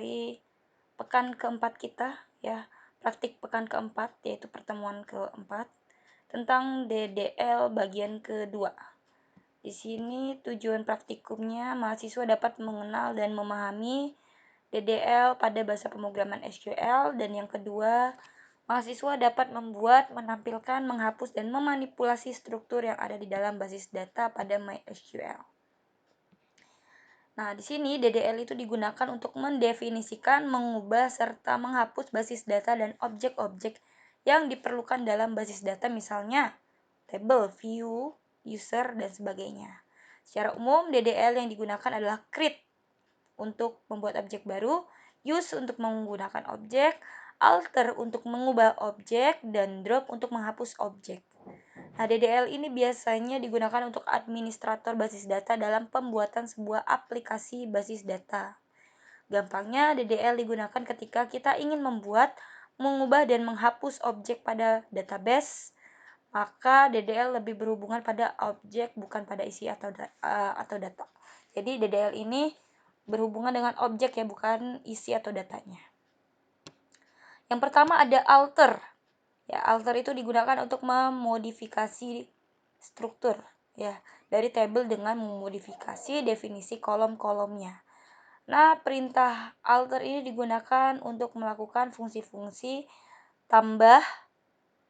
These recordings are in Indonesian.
materi pekan keempat kita ya, praktik pekan keempat, yaitu pertemuan keempat tentang DDL bagian kedua. Di sini tujuan praktikumnya mahasiswa dapat mengenal dan memahami DDL pada bahasa pemrograman SQL, dan yang kedua, mahasiswa dapat membuat, menampilkan, menghapus, dan memanipulasi struktur yang ada di dalam basis data pada MySQL. Nah, di sini DDL itu digunakan untuk mendefinisikan, mengubah, serta menghapus basis data dan objek-objek yang diperlukan dalam basis data, misalnya table, view, user, dan sebagainya. Secara umum, DDL yang digunakan adalah create untuk membuat objek baru, use untuk menggunakan objek, alter untuk mengubah objek, dan drop untuk menghapus objek. Nah, DDL ini biasanya digunakan untuk administrator basis data dalam pembuatan sebuah aplikasi basis data. Gampangnya, DDL digunakan ketika kita ingin membuat, mengubah, dan menghapus objek pada database. Maka DDL lebih berhubungan pada objek, bukan pada isi atau data. Jadi DDL ini berhubungan dengan objek ya, bukan isi atau datanya. Yang pertama ada alter. Ya, alter itu digunakan untuk memodifikasi struktur ya, dari table dengan memodifikasi definisi kolom-kolomnya. Nah, perintah alter ini digunakan untuk melakukan fungsi-fungsi tambah,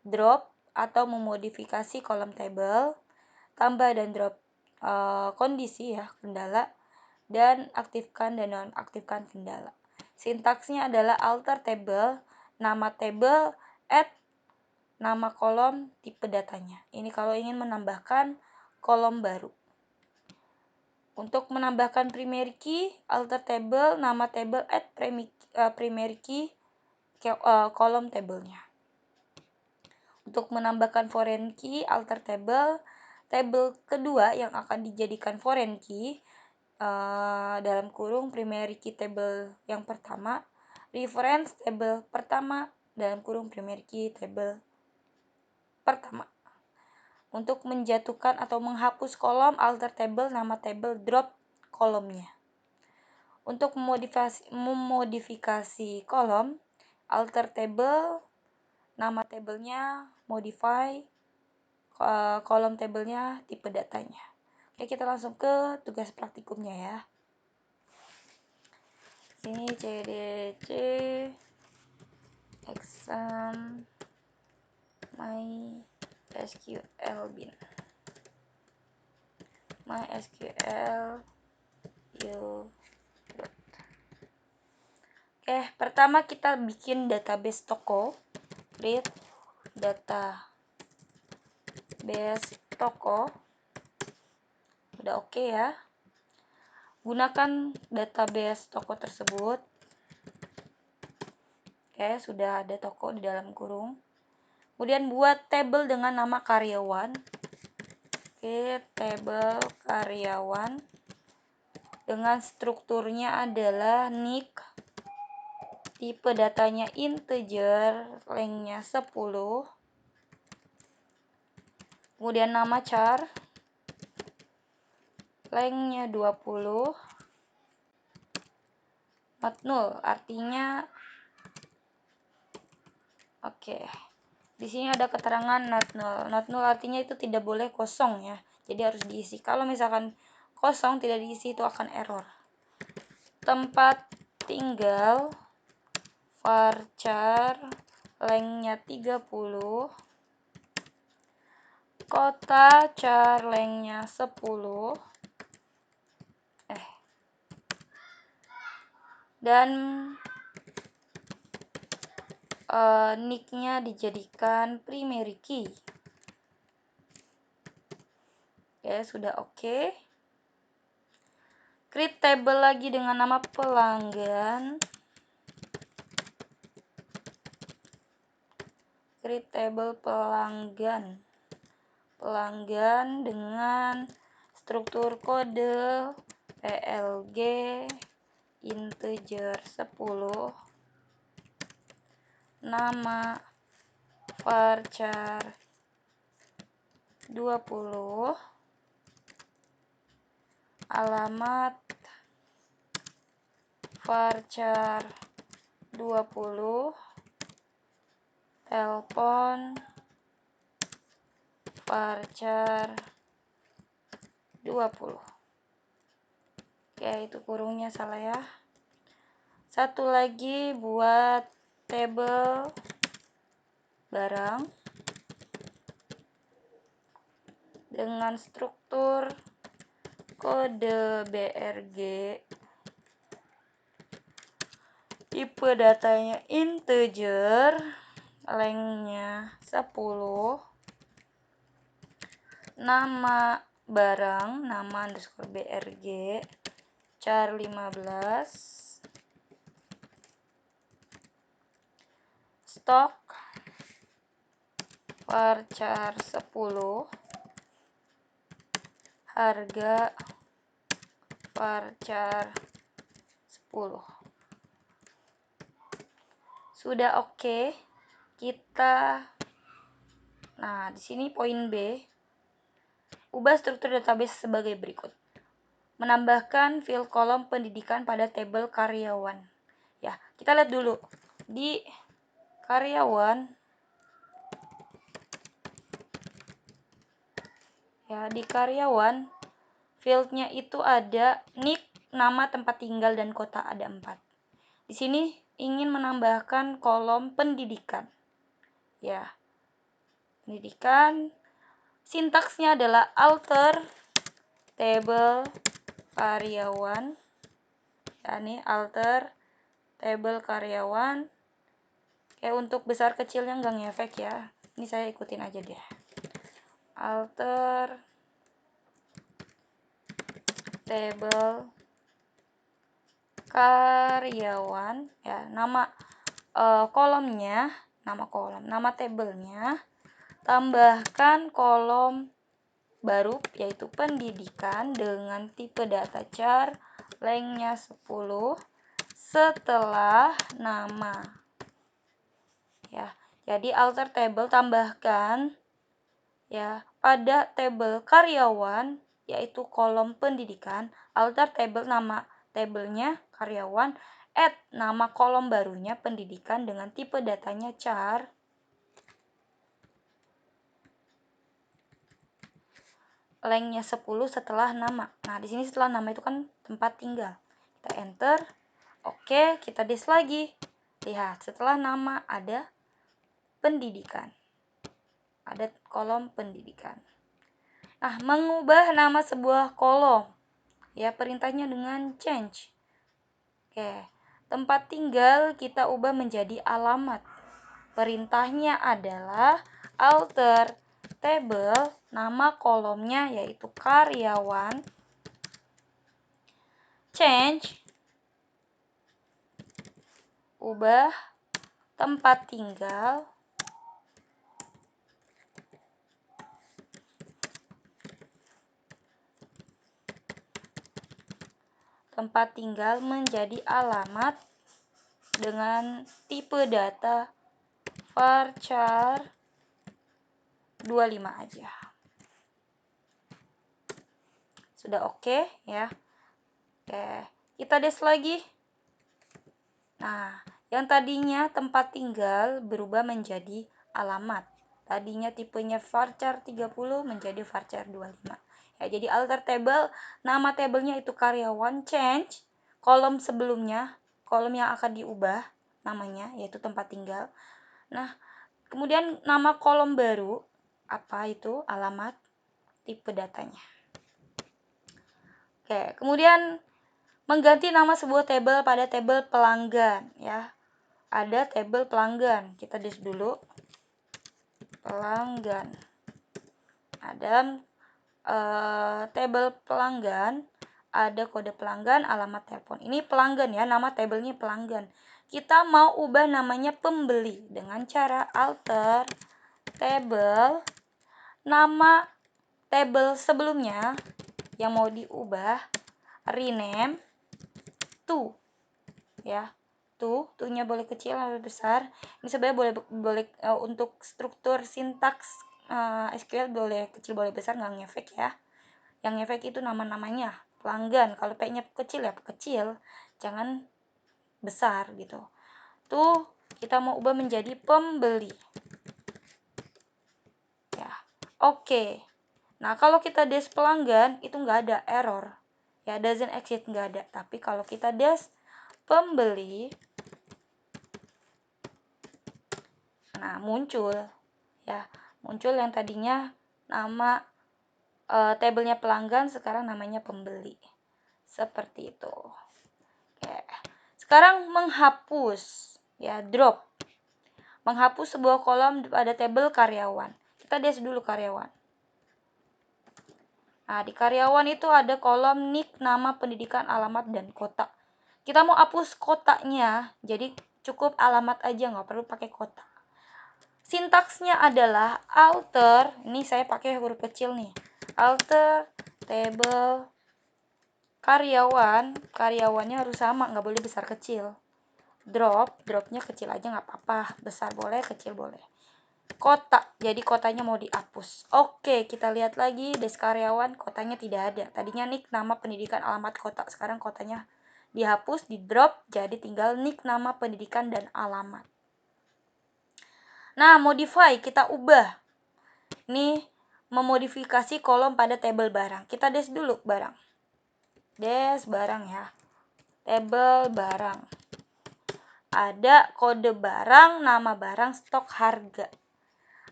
drop, atau memodifikasi kolom table, tambah dan drop kondisi ya, kendala, dan aktifkan dan nonaktifkan kendala. Sintaksnya adalah alter table, nama table, add nama kolom, tipe datanya. Ini kalau ingin menambahkan kolom baru. Untuk menambahkan primary key, alter table, nama table, add primary key, kolom tablenya. Untuk menambahkan foreign key, alter table, table kedua yang akan dijadikan foreign key, dalam kurung primary key table yang pertama, reference table pertama, dalam kurung primary key table pertama. Untuk menjatuhkan atau menghapus kolom, alter table, nama table, drop kolomnya. Untuk memodifikasi kolom, alter table, nama tablenya, modify, kolom tablenya, tipe datanya. Oke, kita langsung ke tugas praktikumnya ya. Sini CDC exam MySQL bin. MySQL you. Oke, pertama kita bikin database toko. Create database toko. Udah oke ya. Gunakan database toko tersebut. Oke, sudah ada toko di dalam kurung. Kemudian buat table dengan nama karyawan. Oke, table karyawan. Dengan strukturnya adalah nick. Tipe datanya integer, lengthnya 10. Kemudian nama char, lengthnya 20. Not null artinya oke. Di sini ada keterangan not null. Not null artinya itu tidak boleh kosong ya. Jadi harus diisi. Kalau misalkan kosong tidak diisi, itu akan error. Tempat tinggal varchar lengthnya 30. Kota char lengthnya 10. Dan nicknya dijadikan primary key. Oke, sudah oke. Create table lagi dengan nama pelanggan. Create table pelanggan. Pelanggan dengan struktur kode PLG integer 10. Nama varchar 20. Alamat varchar 20 telepon varchar 20. Oke, itu kurungnya salah ya. Satu lagi buat tabel barang dengan struktur kode BRG, tipe datanya integer, lengthnya 10, nama barang, nama underscore BRG, char 15, stok varchar 10, harga varchar 10. Sudah oke. Nah, di sini poin B. Ubah struktur database sebagai berikut. Menambahkan field kolom pendidikan pada tabel karyawan. Ya, kita lihat dulu. Di karyawan, fieldnya itu ada nick, nama tempat tinggal, dan kota, ada 4. Di sini ingin menambahkan kolom pendidikan. Ya, pendidikan. Sintaksnya adalah alter table karyawan. Ya, ini alter table karyawan. Kayak untuk besar kecilnya nggak ngefek ya. Ini saya ikutin aja deh. Alter table karyawan, ya, nama kolomnya, nama tabelnya, tambahkan kolom baru yaitu pendidikan dengan tipe data char, lengthnya 10 setelah nama. Ya, jadi alter table tambahkan ya pada tabel karyawan yaitu kolom pendidikan, alter table nama tabelnya karyawan, add nama kolom barunya pendidikan dengan tipe datanya char, lengthnya 10 setelah nama. Nah, di sini setelah nama itu kan tempat tinggal. Kita enter. Oke, kita dis lagi. Lihat, setelah nama ada pendidikan. Ada kolom pendidikan. Nah, mengubah nama sebuah kolom. Ya, perintahnya dengan change. Oke, tempat tinggal kita ubah menjadi alamat. Perintahnya adalah alter table, nama kolomnya yaitu karyawan, change, ubah tempat tinggal menjadi alamat dengan tipe data varchar 25 aja. Sudah oke ya. Oke, kita des lagi. Nah, yang tadinya tempat tinggal berubah menjadi alamat. Tadinya tipenya varchar 30 menjadi varchar 25. Ya, jadi alter table, nama tabelnya itu karyawan, change, kolom sebelumnya, kolom yang akan diubah namanya yaitu tempat tinggal. Nah, kemudian nama kolom baru, apa itu? Alamat, tipe datanya. Oke, kemudian mengganti nama sebuah tabel pada tabel pelanggan ya. Ada tabel pelanggan. Kita dis dulu. Pelanggan. Ada tabel pelanggan, ada kode pelanggan, alamat telepon. Ini pelanggan ya, nama tabelnya pelanggan. Kita mau ubah namanya pembeli dengan cara alter table, nama tabel sebelumnya yang mau diubah, rename to ya. Tuh-nya boleh kecil atau besar. Ini sebenarnya boleh untuk struktur sintaks SQL boleh kecil boleh besar, nggak ngefek ya. Yang ngefek itu nama-namanya pelanggan. Kalau P-nya kecil ya kecil, jangan besar gitu. Tuh kita mau ubah menjadi pembeli. Ya, oke. Nah, kalau kita des pelanggan itu nggak ada error. Ya, doesn't exist, nggak ada. Tapi kalau kita des pembeli, nah muncul ya, muncul yang tadinya nama tabelnya pelanggan sekarang namanya pembeli. Seperti itu. Oke. Sekarang menghapus, ya, drop. Menghapus sebuah kolom pada tabel karyawan. Kita des dulu karyawan. Nah, di karyawan itu ada kolom nick, nama, pendidikan, alamat, dan kota. Kita mau hapus kotanya, jadi cukup alamat aja, nggak perlu pakai kota. Sintaksnya adalah alter, ini saya pakai huruf kecil nih. Alter table karyawan, karyawannya harus sama, nggak boleh besar kecil. Dropnya kecil aja nggak apa-apa, besar boleh, kecil boleh. Kota, jadi kotanya mau dihapus. Oke, kita lihat lagi des karyawan, kotanya tidak ada. Tadinya nick, nama, pendidikan, alamat, kota. Sekarang kotanya dihapus, di drop, jadi tinggal nick, nama, pendidikan, dan alamat. Nah, modify, kita ubah. Ini memodifikasi kolom pada tabel barang. Kita des dulu barang. Des barang ya. Tabel barang. Ada kode barang, nama barang, stok, harga.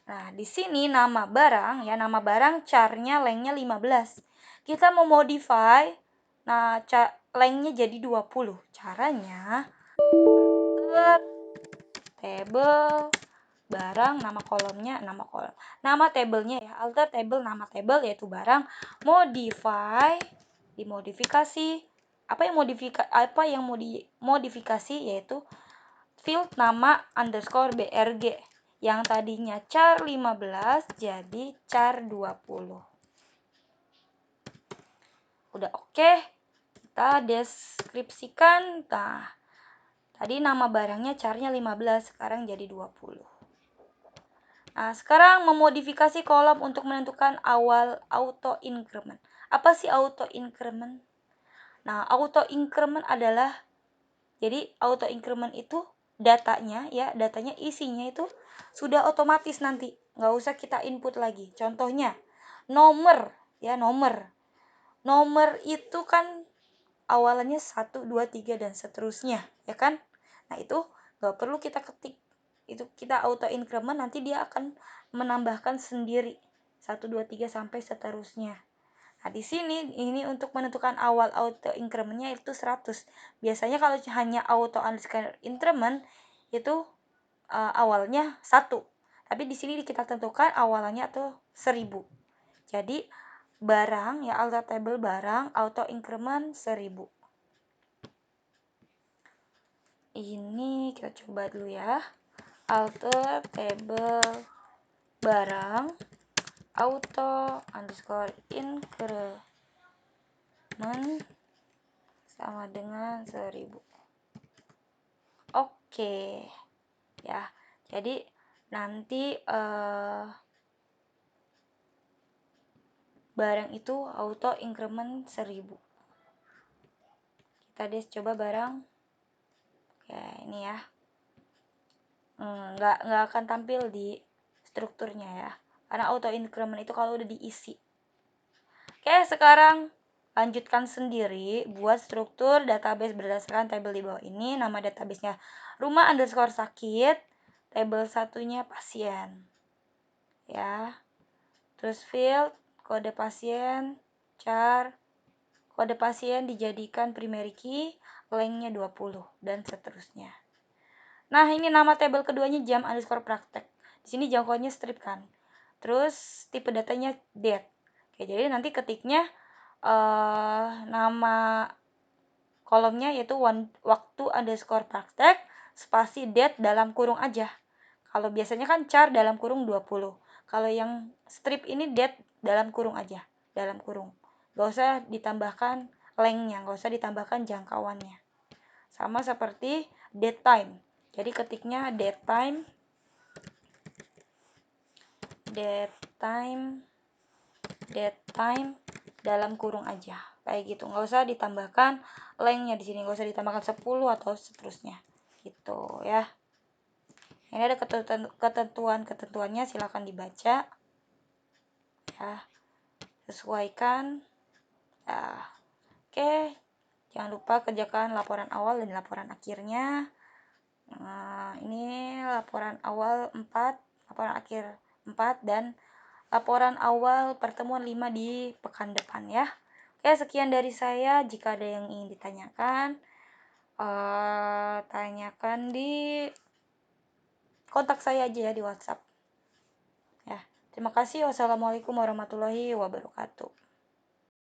Nah, di sini nama barang ya, nama barang char-nya lengthnya 15. Kita mau modify, nah lengthnya jadi 20. Caranya table barang, nama kolomnya, nama kolom. Nama tabelnya ya, alter table, nama table yaitu barang, modify, dimodifikasi. Apa yang mau dimodifikasi yaitu field nama underscore brg. Yang tadinya char 15 jadi char 20. Udah oke. Kita deskripsikan. Nah, tadi nama barangnya charnya 15, sekarang jadi 20. Nah, sekarang memodifikasi kolom untuk menentukan awal auto increment. Apa sih auto increment? Nah, auto increment adalah, jadi auto increment itu datanya isinya itu sudah otomatis nanti, nggak usah kita input lagi. Contohnya nomor ya, nomor itu kan awalannya 1, 2, 3 dan seterusnya ya kan. Nah, itu nggak perlu kita ketik, itu kita auto increment, nanti dia akan menambahkan sendiri 1, 2, 3 sampai seterusnya. Nah, di sini ini untuk menentukan awal auto incrementnya itu 100. Biasanya kalau hanya auto underscore increment itu awalnya 1. Tapi di sini kita tentukan awalnya tuh 1000. Jadi barang ya, alter table barang auto increment 1000. Ini kita coba dulu ya. Alter table barang auto underscore increment sama dengan 1000. Oke ya, jadi nanti barang itu auto increment 1000. Kita coba barang. Oke, ini ya. Nggak akan tampil di strukturnya ya, karena auto increment itu kalau udah diisi. Oke, sekarang lanjutkan sendiri buat struktur database berdasarkan tabel di bawah ini. Nama databasenya rumah underscore sakit, tabel satunya pasien ya, terus field kode pasien, char kode pasien dijadikan primary key, lengthnya 20 dan seterusnya. Nah, ini nama tabel keduanya jam underscore praktek. Di sini jam kodenya strip kan. Terus tipe datanya date. Oke, jadi nanti ketiknya nama kolomnya yaitu waktu underscore praktek spasi date dalam kurung aja. Kalau biasanya kan char dalam kurung 20. Kalau yang strip ini date dalam kurung aja, dalam kurung. Gak usah ditambahkan lengthnya, gak usah ditambahkan jangkauannya. Sama seperti date time. Jadi ketiknya date time dalam kurung aja. kayak gitu. Nggak usah ditambahkan lengthnya di sini, nggak usah ditambahkan 10 atau seterusnya gitu ya. Ini ada ketentuannya, silahkan dibaca ya, sesuaikan ya. Oke, jangan lupa kerjakan laporan awal dan laporan akhirnya. Nah, ini laporan awal 4, laporan akhir 4, dan laporan awal pertemuan 5 di pekan depan ya. Oke, sekian dari saya. Jika ada yang ingin ditanyakan, tanyakan di kontak saya aja ya di WhatsApp. Ya, terima kasih. Wassalamualaikum warahmatullahi wabarakatuh.